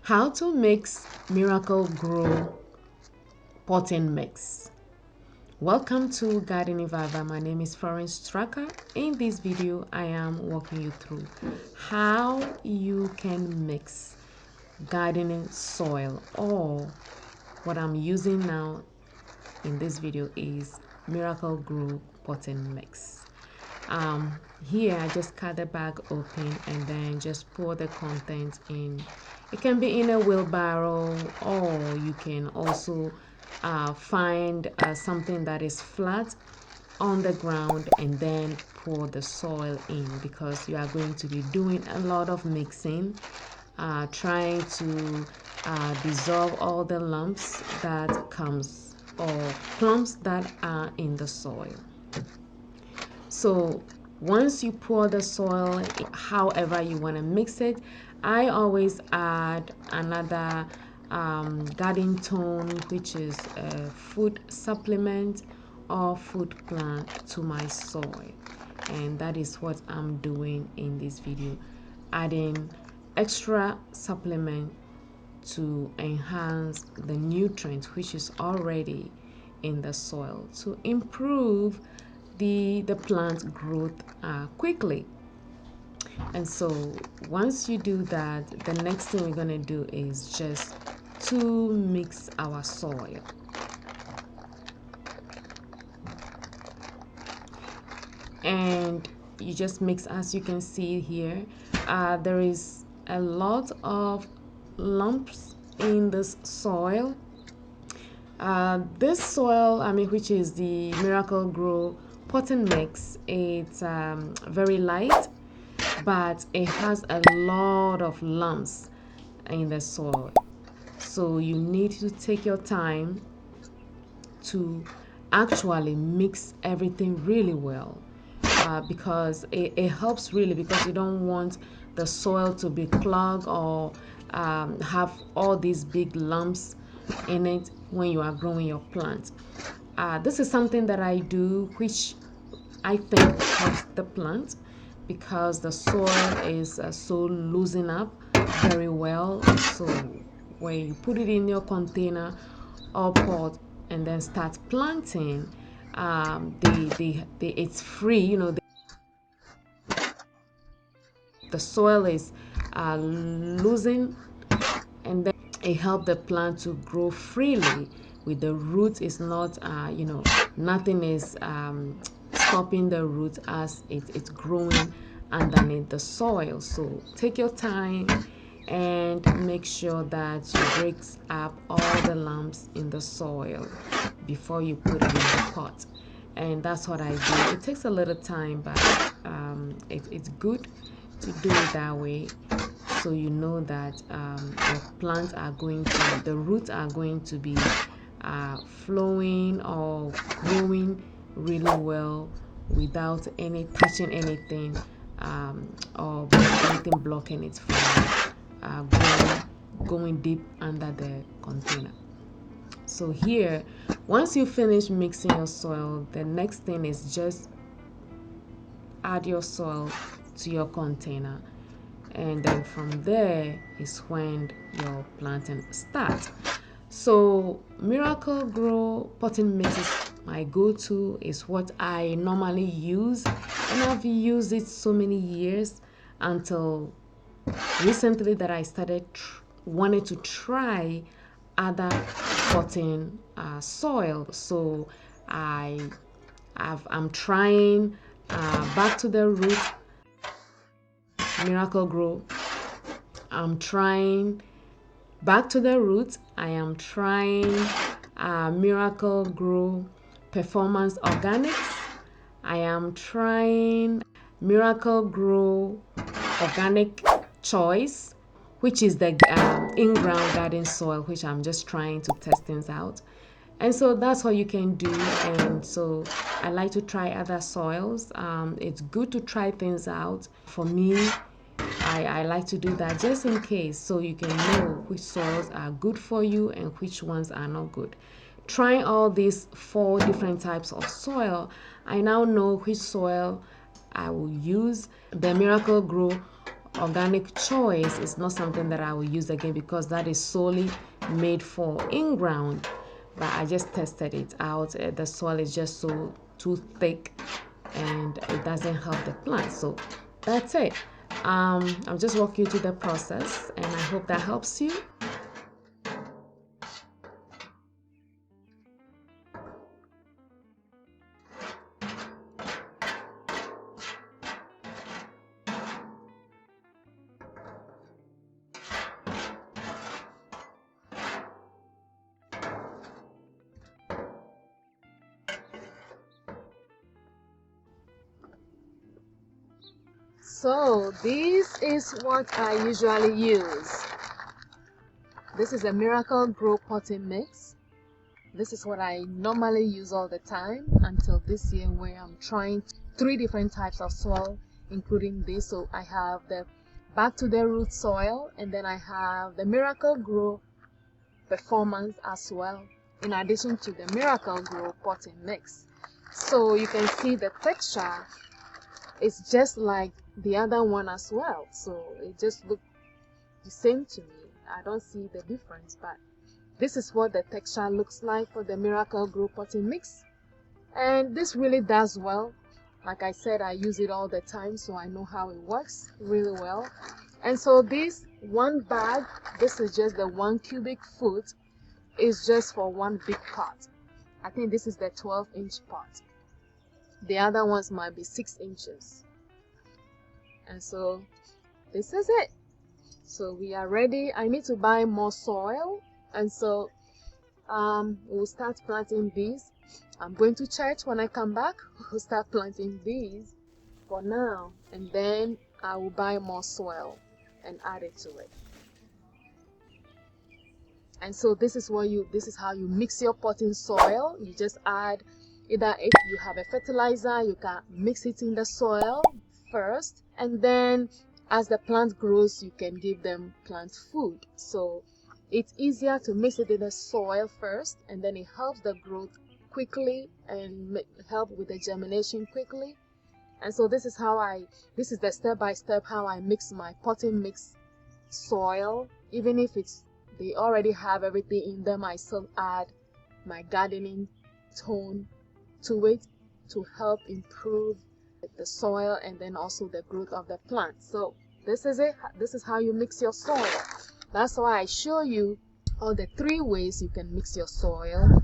How to mix Miracle-Gro Potting mix. Welcome to Gardeningvava. My name is Florence Tracker. In this video, I am walking you through how you can mix gardening soil, or what I'm using now in this video is Miracle-Gro Potting mix. Here I just cut the bag open and then just pour the content in. It can be in a wheelbarrow, or you can also find something that is flat on the ground and then pour the soil in, because you are going to be doing a lot of mixing, trying to dissolve all the lumps that comes or clumps that are in the soil. So once you pour the soil, however you want to mix it, I always add another garden tone, which is a food supplement or food plant, to my soil. And that is what I'm doing in this video, adding extra supplement to enhance the nutrient which is already in the soil to improve the plant growth quickly. And so once you do that, the next thing we're going to do is just to mix our soil. And you just mix, as you can see here, there is a lot of lumps in this soil. This soil, which is the Miracle-Gro Potting mix, it's very light, but it has a lot of lumps in the soil. So you need to take your time to actually mix everything really well, because it helps really, because you don't want the soil to be clogged or have all these big lumps in it when you are growing your plant. This is something that I do, which I think helps the plant, because the soil is so loosened up very well. So when you put it in your container or pot and then start planting, it's free, the soil is loosened, and then it helps the plant to grow freely. With the root is not nothing is stopping the root as it's growing underneath the soil. So take your time and make sure that you break up all the lumps in the soil before you put it in the pot. And that's what I do. It takes a little time, but it's good to do it that way, so you know that your plants are going to, the roots are going to be flowing or growing really well without any touching anything, or anything blocking it from going deep under the container. So here, once you finish mixing your soil, the next thing is just add your soil to your container, and then from there is when your planting starts. So Miracle-Gro Potting mix is my go-to, is what I normally use, and I've used it so many years until recently that I started wanted to try other potting soil. So I'm trying back to the root Miracle-Gro. I'm trying back to the roots. I am trying Miracle-Gro Performance Organics. I am trying Miracle-Gro Organic Choice, which is the in-ground garden soil, which I'm just trying to test things out. And so that's what you can do. And so I like to try other soils. It's good to try things out. For me, I like to do that just in case, so you can know which soils are good for you and which ones are not good. Trying all these 4 different types of soil, I now know which soil I will use. The Miracle-Gro organic choice is not something that I will use again because that is solely made for in-ground. But I just tested it out. The soil is just too thick and it doesn't help the plant. So that's it. I'll just walk you through the process and I hope that helps you. So this is what I usually use. This is a Miracle-Gro Potting mix. This is what I normally use all the time until this year where I'm trying 3 different types of soil, including this. So I have the back to the root soil, and then I have the Miracle-Gro Performance as well, in addition to the Miracle-Gro Potting mix. So you can see the texture is just like the other one as well, so it just looks the same to me. I don't see the difference, but this is what the texture looks like for the Miracle-Gro Potting mix, and this really does well. Like I said, I use it all the time, so I know how it works really well. And so this one bag, this is just the 1 cubic foot, is just for one big pot. I think this is the 12-inch pot. The other ones might be 6 inches. And so this is it. So we are ready. I need to buy more soil, and so we'll start planting these. I'm going to church. When I come back, we'll start planting these for now, and then I will buy more soil and add it to it. And so this is how you mix your potting soil. You just add, either if you have a fertilizer, you can mix it in the soil first, and then as the plant grows, you can give them plant food. So it's easier to mix it in the soil first, and then it helps the growth quickly and help with the germination quickly. And so this is the step-by-step how I mix my potting mix soil. Even if they already have everything in them, I still add my gardening tone to it to help improve the soil and then also the growth of the plant. So this is it. This is how you mix your soil. That's why I show you all the 3 ways you can mix your soil.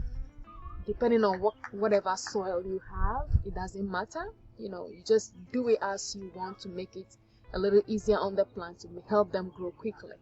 Depending on whatever soil you have, it doesn't matter. You just do it as you want to make it a little easier on the plant to help them grow quickly.